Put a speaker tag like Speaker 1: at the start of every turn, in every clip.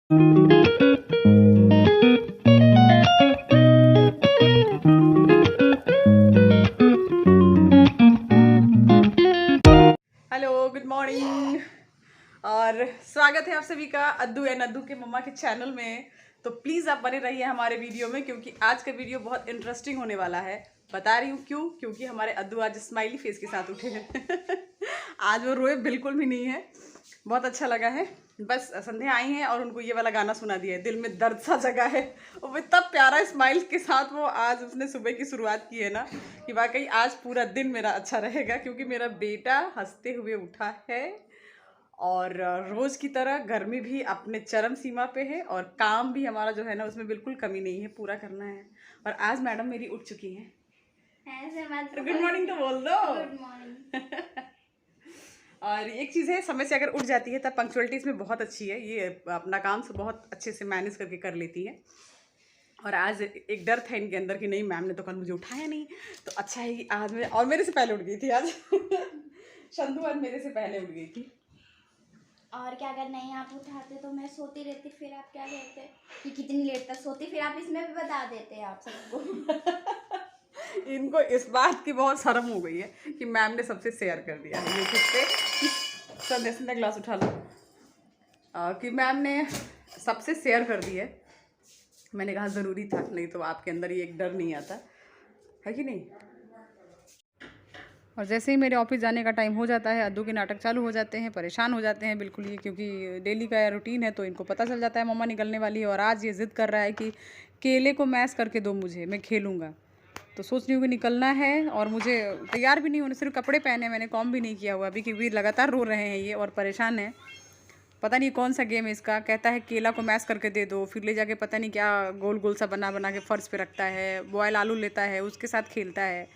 Speaker 1: Hello, good morning और स्वागत है आप सभी का अद्दू एंड अद्दू के मम्मा के चैनल में। तो प्लीज़ आप बने रहिए हमारे वीडियो में, क्योंकि आज का वीडियो बहुत इंटरेस्टिंग होने वाला है। बता रही हूँ क्यों, क्योंकि हमारे अद्दू आज स्माइली फेस के साथ उठे हैं। आज वो रोए बिल्कुल भी नहीं है, बहुत अच्छा लगा है। बस संध्या आई हैं और उनको ये वाला गाना सुना दिया है, दिल में दर्द सा जगह है। और वो इतना प्यारा स्माइल के साथ वो आज उसने सुबह की शुरुआत की है ना, कि वाकई आज पूरा दिन मेरा अच्छा रहेगा, क्योंकि मेरा बेटा हंसते हुए उठा है। और रोज़ की तरह गर्मी भी अपने चरम सीमा पे है और काम भी हमारा जो है ना उसमें बिल्कुल कमी नहीं है, पूरा करना है। और आज मैडम मेरी उठ चुकी हैं। गुड मॉर्निंग तो बोल दो।
Speaker 2: Good morning.
Speaker 1: और एक चीज़ है, समय से अगर उठ जाती है तब पंक्चुअलिटी इसमें बहुत अच्छी है। ये अपना काम से बहुत अच्छे से मैनेज करके कर लेती है। और आज एक डर था इनके अंदर कि नहीं मैम ने तो कल मुझे उठाया नहीं, तो अच्छा है कि आज मैं, और मेरे से पहले उठ गई थी आज। शंदू आज मेरे से पहले उठ गई थी।
Speaker 2: और क्या, अगर नहीं आप उठाते तो मैं सोती रहती, फिर आप क्या कहते कि कितनी लेट तक सोती, फिर आप इसमें भी बता देते आप सबको।
Speaker 1: इनको इस बात की बहुत शर्म हो गई है कि मैम ने सबसे शेयर कर दिया है यूट्यूब पे। संध्या ग्लास उठा लो। कि मैम ने सबसे शेयर कर दी है। मैंने कहा ज़रूरी था, नहीं तो आपके अंदर ये एक डर नहीं आता है कि नहीं। और जैसे ही मेरे ऑफिस जाने का टाइम हो जाता है, अद्दू के नाटक चालू हो जाते हैं, परेशान हो जाते हैं बिल्कुल ये, क्योंकि डेली का रूटीन है तो इनको पता चल जाता है मम्मा निकलने वाली है। और आज ये ज़िद कर रहा है कि केले को मैश करके दो मुझे, मैं खेलूँगा। तो सोच रही हूँ कि निकलना है और मुझे तैयार भी नहीं होने, सिर्फ कपड़े पहने, मैंने कॉम भी नहीं किया हुआ अभी, क्योंकि लगातार रो रहे हैं ये और परेशान हैं। पता नहीं कौन सा गेम है इसका। कहता है केला को मैश करके दे दो, फिर ले जाके पता नहीं क्या गोल गोल सा बना बना के फर्श पे रखता है, बॉयल आलू लेता है उसके साथ खेलता है,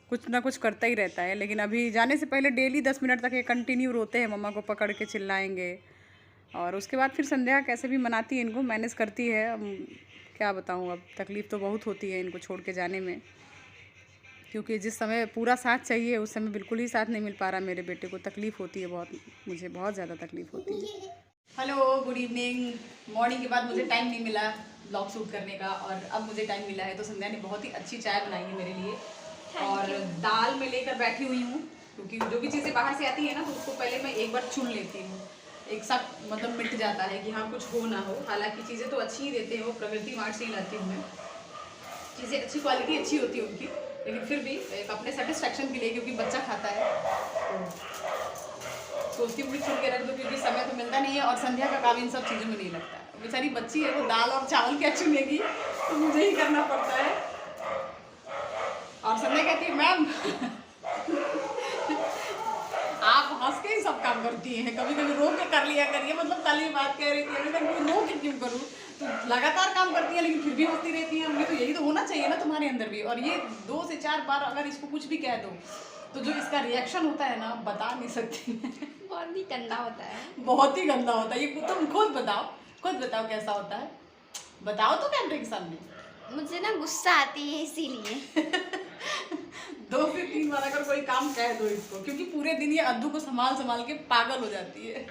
Speaker 1: कुछ ना कुछ करता ही रहता है। लेकिन अभी जाने से पहले डेली 10 मिनट तक ये कंटिन्यू रोते हैं, मम्मा को पकड़ के चिल्लाएंगे। और उसके बाद फिर संध्या कैसे भी मनाती है इनको, मैनेज करती है। क्या बताऊँ, अब तकलीफ़ तो बहुत होती है इनको छोड़ के जाने में, क्योंकि जिस समय पूरा साथ चाहिए उस समय बिल्कुल ही साथ नहीं मिल पा रहा मेरे बेटे को। तकलीफ़ होती है बहुत, मुझे बहुत ज़्यादा तकलीफ़ होती है। Hello, good evening. मॉर्निंग के बाद मुझे टाइम नहीं मिला ब्लॉग शूट करने का, और अब मुझे टाइम मिला है। तो संध्या ने बहुत ही अच्छी चाय बनाई है मेरे लिए, और दाल में लेकर बैठी हुई हूँ, क्योंकि जो भी चीज़ें बाहर से आती है ना तो उसको पहले मैं एक बार चुन लेती हूँ, एक साथ मतलब मिट जाता है कि हाँ कुछ हो ना हो। हालांकि चीज़ें तो अच्छी ही देते हैं वो, प्रकृति मार्ट से ही लाती हूँ मैं। चीज़ें अच्छी, क्वालिटी अच्छी होती है उनकी, लेकिन फिर भी एक अपने सेटिस्फेक्शन के लिए, क्योंकि बच्चा खाता है तो सोचती हूँ चुन के रख दो, क्योंकि समय तो मिलता नहीं है और संध्या का काम इन सब चीज़ों में नहीं लगता है। बेचारी बच्ची है, वो दाल और चावल क्या चुनेगी, तो मुझे ही करना पड़ता है। और संध्या कहती है मैम आप हंस के ही सब काम करती हैं, कभी कभी रो के कर लिया करिए। मतलब कल ये बात कह रही थी, मैं रो के क्यों करूँ, तो लगातार काम करती है लेकिन फिर भी हंसती रहती है। हमें तो यही तो होना चाहिए ना तुम्हारे अंदर भी। और ये 2 से 4 बार अगर इसको कुछ भी कह दो तो जो इसका रिएक्शन होता है ना, बता नहीं सकती।
Speaker 2: बहुत ही गंदा होता है,
Speaker 1: बहुत ही गंदा होता है ये। तुम खुद बताओ कैसा होता है, बताओ तो कैमरे के सामने।
Speaker 2: मुझे ना गुस्सा आती है इसीलिए।
Speaker 1: 2 से 3 बार अगर कोई काम कह दो इसको, क्योंकि पूरे दिन ये अद्दू को संभाल संभाल के पागल हो जाती है।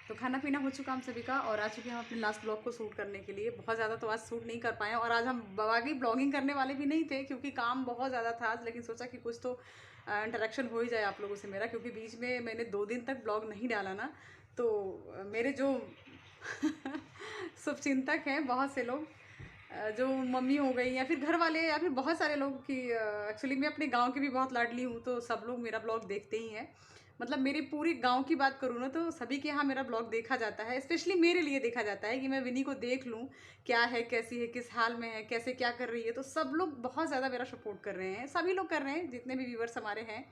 Speaker 1: तो खाना पीना हो चुका हम सभी का, और आ चुके हैं हम अपने लास्ट ब्लॉग को शूट करने के लिए। बहुत ज़्यादा तो आज शूट नहीं कर पाए, और आज हम वाकई ब्लॉगिंग करने वाले भी नहीं थे, क्योंकि काम बहुत ज़्यादा था आज। लेकिन सोचा कि कुछ तो इंटरेक्शन हो ही जाए आप लोगों से मेरा, क्योंकि बीच में मैंने 2 दिन तक ब्लॉग नहीं डाला ना, तो मेरे जो शुभचिंतक हैं बहुत से लोग, जो मम्मी हो गई या फिर घर वाले या फिर बहुत सारे लोग कि एक्चुअली मैं अपने गांव की भी बहुत लाडली हूँ, तो सब लोग मेरा ब्लॉग देखते ही हैं। मतलब मेरे पूरे गांव की बात करूँ ना तो सभी के यहाँ मेरा ब्लॉग देखा जाता है, स्पेशली मेरे लिए देखा जाता है कि मैं विनी को देख लूँ क्या है, कैसी है, किस हाल में है, कैसे क्या कर रही है। तो सब लोग बहुत ज़्यादा मेरा सपोर्ट कर रहे हैं, सभी लोग कर रहे हैं जितने भी व्यूवर्स हमारे हैं।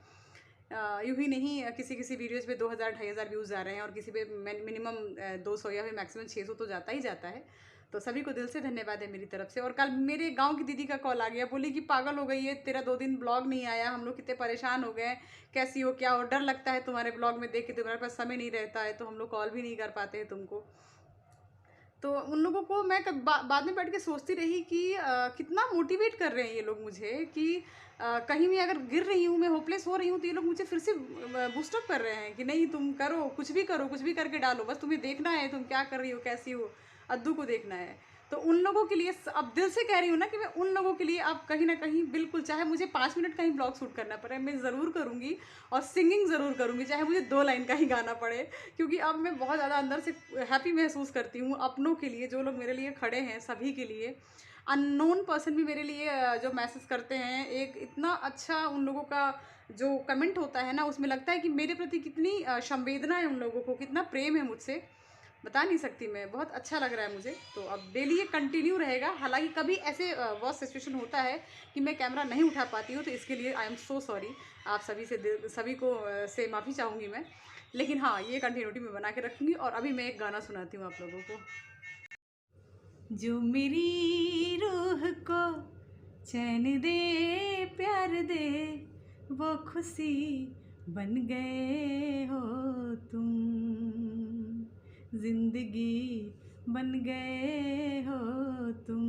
Speaker 1: यूँ ही नहीं, किसी किसी वीडियोज़ पे 2000 2500 व्यूज़ जा रहे हैं और किसी पे मिनिमम 200 या फिर मैक्सिमम 600 तो जाता ही जाता है। तो सभी को दिल से धन्यवाद है मेरी तरफ से। और कल मेरे गांव की दीदी का कॉल आ गया, बोली कि पागल हो गई है, तेरा 2 दिन ब्लॉग नहीं आया, हम लोग कितने परेशान हो गए, कैसी हो, क्या हो, डर लगता है तुम्हारे ब्लॉग में देख के, तुम्हारे पास समय नहीं रहता है तो हम लोग कॉल भी नहीं कर पाते हैं तुमको। तो उन लोगों को मैं बाद में बैठ के सोचती रही कि कितना मोटिवेट कर रहे हैं ये लोग मुझे कि कहीं भी अगर गिर रही हूँ, मैं होपलेस हो रही हूँ, तो ये लोग मुझे फिर से बूस्टअप कर रहे हैं कि नहीं तुम करो, कुछ भी करो, कुछ भी करके डालो, बस तुम्हें देखना है तुम क्या कर रही हो, कैसी हो, अद्दू को देखना है। तो उन लोगों के लिए अब दिल से कह रही हूँ ना कि मैं उन लोगों के लिए अब कहीं ना कहीं बिल्कुल, चाहे मुझे 5 मिनट का ही ब्लॉग शूट करना पड़े, मैं ज़रूर करूँगी और सिंगिंग ज़रूर करूँगी, चाहे मुझे 2 लाइन का ही गाना पड़े। क्योंकि अब मैं बहुत ज़्यादा अंदर से हैप्पी महसूस करती हूँ अपनों के लिए, जो लोग मेरे लिए खड़े हैं, सभी के लिए। अननोन पर्सन भी मेरे लिए जो मैसेज करते हैं, एक इतना अच्छा उन लोगों का जो कमेंट होता है ना, उसमें लगता है कि मेरे प्रति कितनी संवेदना है, उन लोगों को कितना प्रेम है मुझसे, बता नहीं सकती मैं। बहुत अच्छा लग रहा है मुझे। तो अब डेली ये कंटिन्यू रहेगा। हालांकि कभी ऐसे वर्स्ट सिचुएशन होता है कि मैं कैमरा नहीं उठा पाती हूँ, तो इसके लिए आई एम सो सॉरी। आप सभी को से माफ़ी चाहूँगी मैं। लेकिन हाँ, ये कंटिन्यूटी मैं बना के रखूँगी। और अभी मैं एक गाना सुनाती हूँ आप लोगों को। जो मेरी रूह को चैन दे, प्यार दे, वो खुशी बन गए हो तुम, जिंदगी बन गए हो तुम,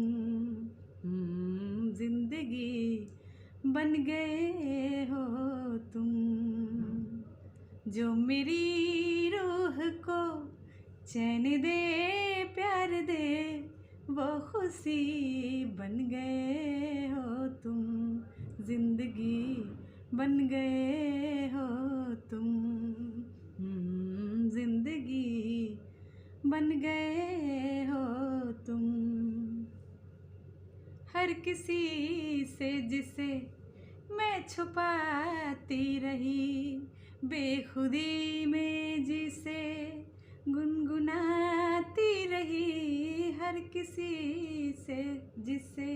Speaker 1: जिंदगी बन गए हो तुम। जो मेरी रूह को चैन दे, प्यार दे, वो खुशी बन गए हो तुम, जिंदगी बन गए हो तुम, जिंदगी बन गए हो तुम। हर किसी से जिसे मैं छुपाती रही, बेखुदी में जिसे गुनगुनाती रही, हर किसी से जिसे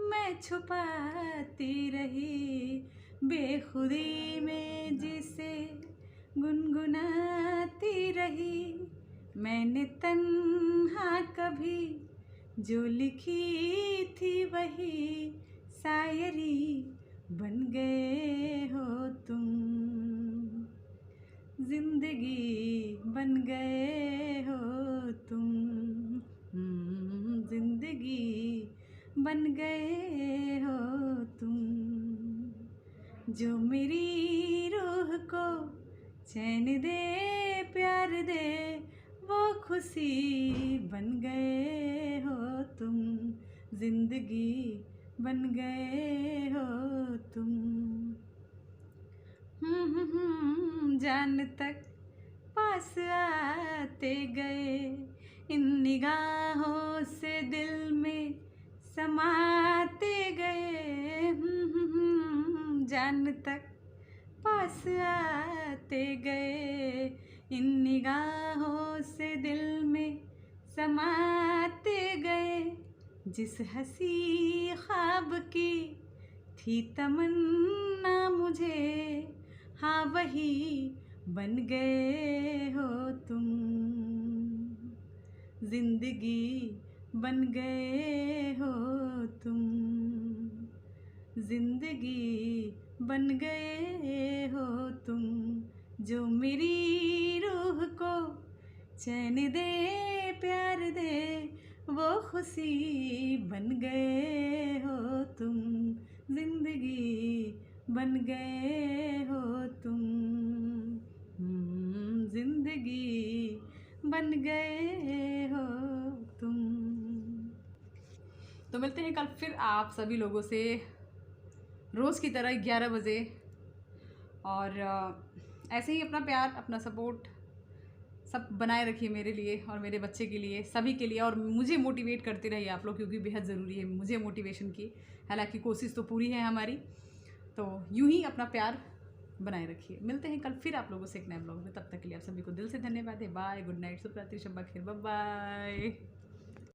Speaker 1: मैं छुपाती रही, बेखुदी में जिसे गुनगुनाती रही, मैंने तन्हा कभी जो लिखी थी वही शायरी बन गए हो तुम, जिंदगी बन गए हो तुम, जिंदगी बन गए हो तुम। जो मेरी रूह को चैन दे, प्यार दे, वो खुशी बन गए हो तुम, जिंदगी बन गए हो तुम। जान तक पास आते गए, इन निगाहों से दिल में समाते गए, जान तक पास आते गए, इन निगाहों से दिल में समाते गए, जिस हंसी ख्वाब की थी तमन्ना मुझे, हाँ वही बन गए हो तुम, जिंदगी बन गए हो तुम, जिंदगी बन गए हो तुम। जो मेरी रूह को चैन दे, प्यार दे, वो खुशी बन गए हो तुम, जिंदगी बन गए हो तुम, जिंदगी बन गए हो तुम। तो मिलते हैं कल फिर आप सभी लोगों से रोज़ की तरह 11 बजे। और ऐसे ही अपना प्यार, अपना सपोर्ट सब बनाए रखिए मेरे लिए और मेरे बच्चे के लिए, सभी के लिए, और मुझे मोटिवेट करते रहिए आप लोग, क्योंकि बेहद ज़रूरी है मुझे मोटिवेशन की। हालांकि कोशिश तो पूरी है हमारी, तो यूं ही अपना प्यार बनाए रखिए। मिलते हैं कल फिर आप लोगों से एक नए ब्लॉग में, तब तक के लिए आप सभी को दिल से धन्यवाद है। बाय, गुड नाइट, शुभ रात्रि, शब्बा खैर, बाय बाय।